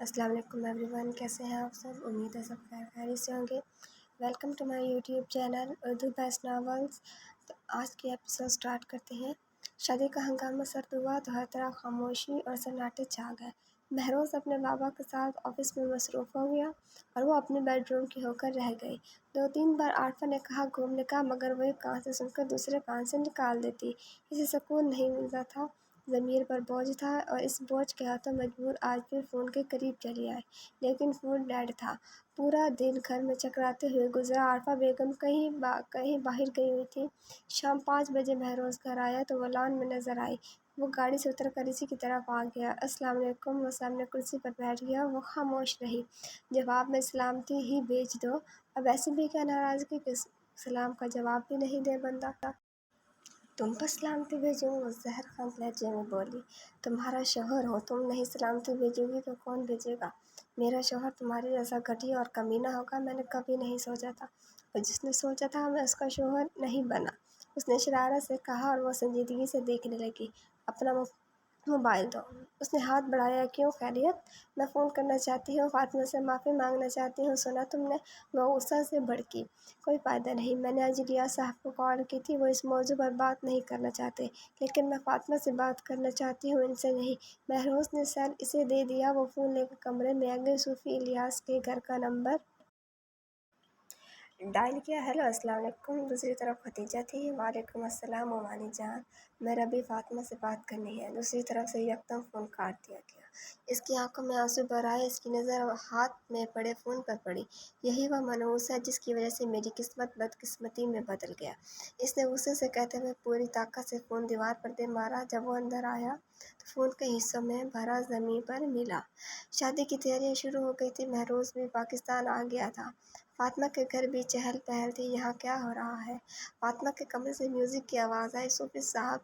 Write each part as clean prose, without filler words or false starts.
السلام علیکم every one, کیسے ہیں آپ سب؟ امید ہے سب خیریت سے ہوں گے۔ Welcome to my YouTube channel Urdu best novels. تو آج کی ایپیسوڈ اسٹارٹ کرتے ہیں۔ شادی کا ہنگامہ سرد ہوا تو ہر طرف خاموشی اور سناٹے چھا گئے۔ مہروز اپنے بابا کے ساتھ آفس میں مصروف ہو گیا اور وہ اپنے بیڈ روم کی ہو کر رہ گئی۔ 2-3 بار عارفہ نے کہا گھومنے کا، مگر وہ ایک کان سے سن کر دوسرے کان سے نکال دیتی۔ اسے سکون نہیں ملتا تھا، ضمیر پر بوجھ تھا، اور اس بوجھ کے ہاتھوں مجبور آج پھر فون کے قریب چلی آئی، لیکن فون ڈیڈ تھا۔ پورا دن گھر میں چکراتے ہوئے گزرا۔ عارفہ بیگم کہیں باہر گئی ہوئی تھی۔ شام 5 بجے مہروز گھر آیا تو وہ لان میں نظر آئی۔ وہ گاڑی سے اتر کر اسی کی طرف آ گیا۔ السلام علیکم۔ وہ سامنے کرسی پر بیٹھ گیا۔ وہ خاموش رہی۔ جواب میں سلامتی ہی بھیج دو۔ اب ایسی بھی کیا ناراضگی کہ سلام کا جواب بھی نہیں دے بندہ۔ تم پر سلامتی بھیجوں؟ وہ زہر خند لہجے میں بولی۔ تمہارا شوہر ہوں، تم نہیں سلامتی بھیجو گی تو کون بھیجے گا؟ میرا شوہر تمہارے جیسا گھٹیا اور کمینہ ہوگا، میں نے کبھی نہیں سوچا تھا، اور جس نے سوچا تھا میں اس کا شوہر نہیں بنا، اس نے شرارت سے کہا، اور وہ سنجیدگی سے دیکھنے لگی۔ اپنا موبائل دو۔ اس نے ہاتھ بڑھایا۔ کیوں؟ خیریت؟ میں فون کرنا چاہتی ہوں، فاطمہ سے معافی مانگنا چاہتی ہوں۔ سنا تم نے؟ وہ غصہ سے بھڑکی۔ کوئی فائدہ نہیں، میں نے آج الیاس صاحب کو کال کی تھی، وہ اس موضوع پر بات نہیں کرنا چاہتے، لیکن میں فاطمہ سے بات کرنا چاہتی ہوں، ان سے نہیں۔ مہروز نے سر اسے دے دیا۔ وہ فون لے کر کمرے میں آ گئی۔ صوفی الیاس کے گھر کا نمبر ڈائل کیا۔ ہیلو، السلام علیکم۔ دوسری طرف ختیجہ تھی۔ وعلیکم السلام مومانی جان، میں ربی، فاطمہ سے بات کرنی ہے۔ دوسری طرف سے یکدم فون کاٹ دیا گیا۔ اس کی آنکھوں میں آنسو بھر آئے۔ اس کی نظر ہاتھ میں پڑے فون پر پڑی۔ یہی وہ منحوس ہے جس کی وجہ سے میری قسمت بدقسمتی میں بدل گیا۔ اس نے غصے سے کہتے ہوئے پوری طاقت سے فون دیوار پر دے مارا۔ جب وہ اندر آیا تو فون کئی حصوں میں بھرا زمین پر ملا۔ شادی کی تیاریاں شروع ہو گئی تھی۔ مہروز بھی پاکستان آ گیا تھا۔ فاطمہ کے گھر بھی چہل پہل تھی۔ یہاں کیا ہو رہا ہے؟ فاطمہ کے کمرے سے میوزک کی آواز آئی۔ صوفی صاحب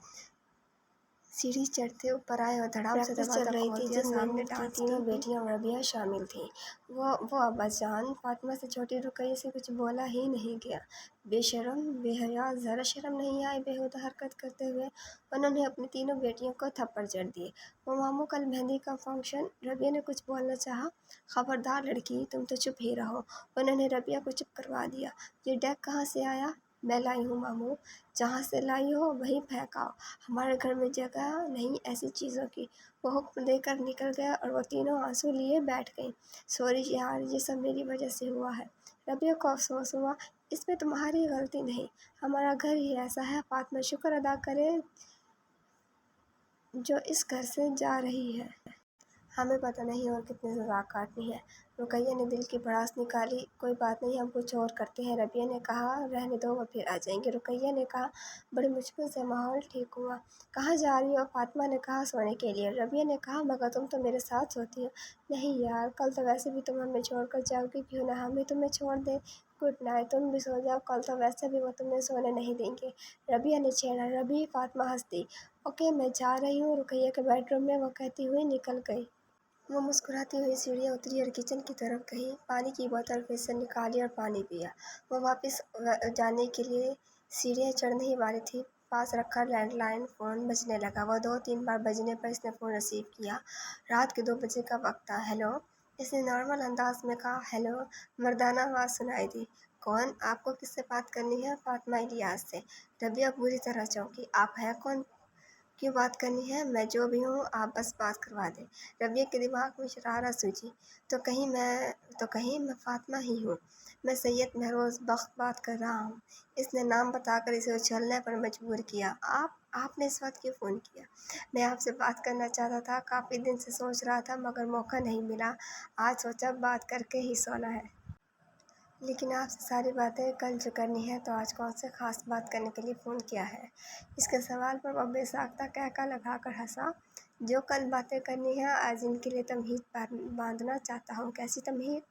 سیڑھی چڑھتے اوپر آئے اور دھڑام سے دروازہ کھول دیا۔ سامنے کی تینوں بیٹیاں اور ربیہ شامل تھیں۔ وہ ابا جان، فاطمہ سے چھوٹی رقیہ سے کچھ بولا ہی نہیں گیا۔ بے شرم، بے حیا، ذرا شرم نہیں آئی بےہودہ حرکت کرتے ہوئے؟ انہوں نے اپنی تینوں بیٹیوں کو تھپڑ جڑ دیے۔ وہ ماموں کل مہندی کا فنکشن۔ ربیہ نے کچھ بولنا چاہا۔ خبردار لڑکی، تم تو چپ ہی رہو۔ انہوں نے ربیہ کو چپ کروا دیا۔ یہ ڈیک کہاں سے آیا؟ میں لائی ہوں ماموں۔ جہاں سے لائی ہو وہیں پھینکاؤ، ہمارے گھر میں جگہ نہیں ایسی چیزوں کی۔ وہ حکم دے کر نکل گیا اور وہ تینوں آنسو لیے بیٹھ گئیں۔ سوری یار، یہ سب میری وجہ سے ہوا ہے۔ ربیہ کو افسوس ہوا۔ اس میں تمہاری غلطی نہیں، ہمارا گھر ہی ایسا ہے۔ فاطمہ شکر ادا کرے جو اس گھر سے جا رہی ہے۔ ہمیں پتہ نہیں اور کتنی سزا کاٹنی ہے۔ رقیہ نے دل کی بھڑاس نکالی۔ کوئی بات نہیں، ہم کچھ اور کرتے ہیں۔ ربیہ نے کہا رہنے دو، وہ پھر آ جائیں گے۔ رقیہ نے کہا بڑی مشکل سے ماحول ٹھیک ہوا۔ کہاں جا رہی ہو؟ فاطمہ نے کہا سونے کے لیے۔ ربیہ نے کہا مگر تم تو میرے ساتھ سوتی ہو۔ نہیں یار، کل تو ویسے بھی تم ہمیں چھوڑ کر جاؤ گی، کیوں نہ ہم ہی تمہیں چھوڑ دیں۔ گڈ نائٹ، تم بھی سو جاؤ، کل تو ویسے بھی وہ تمہیں سونے نہیں دیں گے۔ ربیہ نے چھیڑا۔ ربی، فاطمہ ہنس دی۔ اوکے، میں جا رہی ہوں۔ رقیہ کے بیڈ روم میں وہ کہتی ہوئی نکل گئی۔ وہ مسکراتی ہوئی سیڑھیاں اتری اور کچن کی طرف گئی۔ پانی کی بوتل فریج سے نکالی اور پانی پیا۔ وہ واپس جانے کے لیے سیڑھیاں چڑھنے ہی والی تھی، پاس رکھا لینڈ لائن فون بجنے لگا۔ وہ 2-3 بار بجنے پر اس نے فون ریسیو کیا۔ رات کے 2 بجے کا وقت تھا۔ ہیلو، اس نے نارمل انداز میں کہا۔ ہیلو، مردانہ آواز سنائی دی۔ کون؟ آپ کو کس سے بات کرنی ہے؟ فاطمہ الیاس سے۔ ربیہ بری طرح چونکی۔ آپ ہیں کون؟ کیوں بات کرنی ہے؟ میں جو بھی ہوں، آپ بس بات کروا دیں۔ ربیہ کے دماغ میں شرارت سوچی۔ تو کہیں میں فاطمہ ہی ہوں؟ میں سید مہروز بخت بات کر رہا ہوں۔ اس نے نام بتا کر اسے اچھلنے پر مجبور کیا۔ آپ نے اس وقت کیوں فون کیا؟ میں آپ سے بات کرنا چاہتا تھا، کافی دن سے سوچ رہا تھا مگر موقع نہیں ملا، آج سوچا بات کر کے ہی سونا ہے۔ لیکن آپ سے ساری باتیں کل جو کرنی ہے، تو آج کون سے خاص بات کرنے کے لیے فون کیا ہے؟ اس کے سوال پر وہ بے ساختہ قہقہ لگا کر ہنسا۔ جو کل باتیں کرنی ہیں، آج ان کے لیے تمہید باندھنا چاہتا ہوں۔ کیسی تمہید؟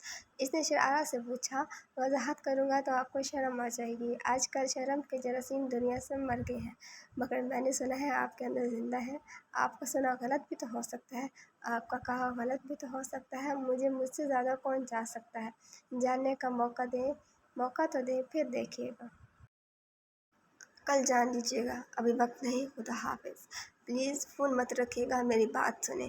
اس نے شرارت سے پوچھا۔ وضاحت کروں گا تو آپ کو شرم آ جائے گی۔ آج کل شرم کے جراثیم دنیا سے مر گئے ہیں، مگر میں نے سنا ہے آپ کے اندر زندہ ہے۔ آپ کا سنا غلط بھی تو ہو سکتا ہے، آپ کا کہا غلط بھی تو ہو سکتا ہے۔ مجھ سے زیادہ کون جان سکتا ہے؟ جاننے کا موقع تو دیں، پھر دیکھیے گا۔ کل جان لیجیے گا، ابھی وقت نہیں۔ خدا حافظ۔ پلیز فون مت رکھیے گا، میری بات سنیں۔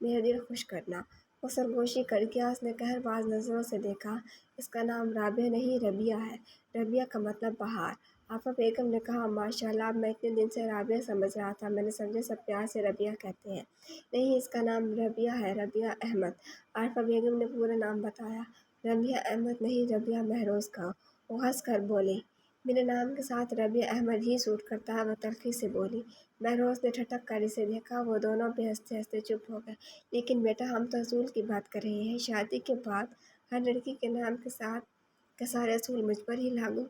میرا دل خوش کرنا۔ وہ سرگوشی کر کے اس نے قہر باز نظروں سے دیکھا۔ اس کا نام رابعہ نہیں ربیہ ہے۔ ربیہ کا مطلب بہار۔ آفا بیگم نے کہا ماشاء اللہ، اب میں اتنے دن سے رابعہ سمجھ رہا تھا، میں نے سمجھا سب پیار سے ربیہ کہتے ہیں۔ نہیں، اس کا نام ربیہ ہے، ربیہ احمد۔ عارفہ بیگم نے پورا نام بتایا۔ ربیہ احمد نہیں، ربیہ مہروز کا۔ وہ ہنس کر بولی میرے نام کے ساتھ ربیہ احمد ہی سوٹ کرتا ہے، وہ تلخی سے بولی۔ مہروز نے ٹھٹک کر اسے دیکھا۔ وہ دونوں بھی ہنستے ہنستے چپ ہو گئے۔ لیکن بیٹا، ہم تو اصول کی بات کر رہے ہیں، شادی کے بعد ہر لڑکی کے نام کے ساتھ کے سارے اصول مجھ پر ہی لاگو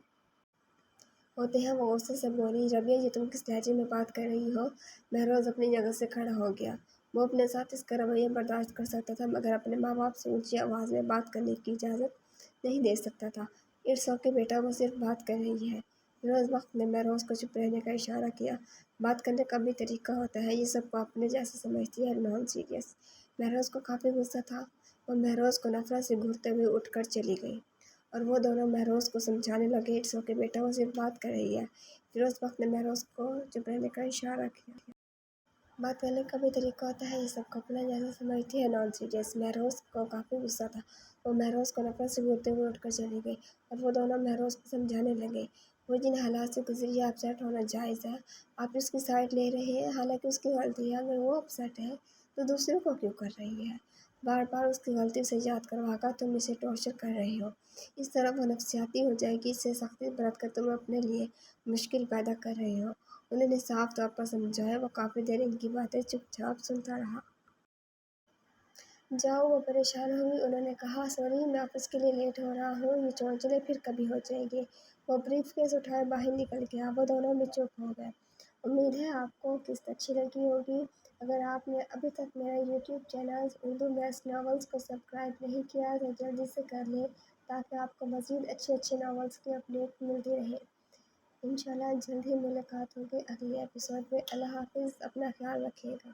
ہوتے ہیں۔ وہ غصے سے بولی ربیہ، یہ تم کس لہجے میں بات کر رہی ہو؟ مہروز اپنی جگہ سے کھڑا ہو گیا۔ وہ اپنے ساتھ اس کا رویہ برداشت کر سکتا تھا، مگر اپنے ماں باپ سے اونچی آواز میں بات کرنے کی اجازت نہیں دے سکتا تھا۔ اٹس اوکے بیٹا، وہ صرف بات کر رہی ہے۔ فیروز بخت نے مہروز کو چپ رہنے کا اشارہ کیا۔ بات کرنے کا بھی طریقہ ہوتا ہے، یہ سب کو اپنے جیسا سمجھتی ہے، نان سیریس۔ مہروز کو کافی غصہ تھا۔ وہ مہروز کو نفرت سے گھورتے ہوئے اٹھ کر چلی گئی اور وہ دونوں مہروز کو سمجھانے لگے اٹس اوکے بیٹا، وہ صرف بات کر رہی ہے۔ فیروز بخت نے مہروز کو چپ رہنے کا اشارہ کیا۔ بات کرنے کا بھی طریقہ ہوتا ہے، یہ سب کو اپنا جیسا سمجھتی ہے، نان سیریس۔ مہروز کو کافی غصہ تھا۔ وہ مہروز کو نفرت سے گھورتے ہوئے اٹھ کر چلی گئی اور وہ دونوں مہروز کو سمجھانے لگے وہ جن حالات سے گزری ہے، اپسیٹ ہونا جائز ہے۔ آپ اس کی سائڈ لے رہے ہیں، حالانکہ اس کی غلطی ہے۔ اگر وہ اپسیٹ ہے تو دوسروں کو کیوں کر رہی ہے؟ بار بار اس کی غلطی سے یاد کروا کر تم اسے ٹارچر کر رہے ہو۔ اس طرح وہ نفسیاتی ہو جائے گی، اس سے سختی برت کر تم اپنے لیے مشکل پیدا کر رہے ہو۔ انہوں نے صاف طور پر سمجھایا۔ وہ کافی دیر ان کی باتیں چپ چاپ سنتا رہا۔ جاؤ، وہ پریشان ہوئی۔ انہوں نے کہا سوری، میں آفس کے لیے لیٹ ہو رہا ہوں، یہ چونچلیں پھر کبھی ہو جائیں گی۔ وہ بریف کیس اٹھائے باہر نکل گیا۔ وہ دونوں بھی چپ ہو گئے۔ امید ہے آپ کو قسط اچھی لگی ہوگی۔ اگر آپ نے ابھی تک میرا YouTube channel Urdu best novels کو سبسکرائب نہیں کیا تو جلدی سے کر لیں، تاکہ آپ کو مزید اچھے ناولز کی اپڈیٹ ملتی رہے۔ انشاءاللہ جلد ہی ملاقات ہوگی اگلے ایپیسوڈ میں۔ اللہ حافظ، اپنا خیال رکھیے گا۔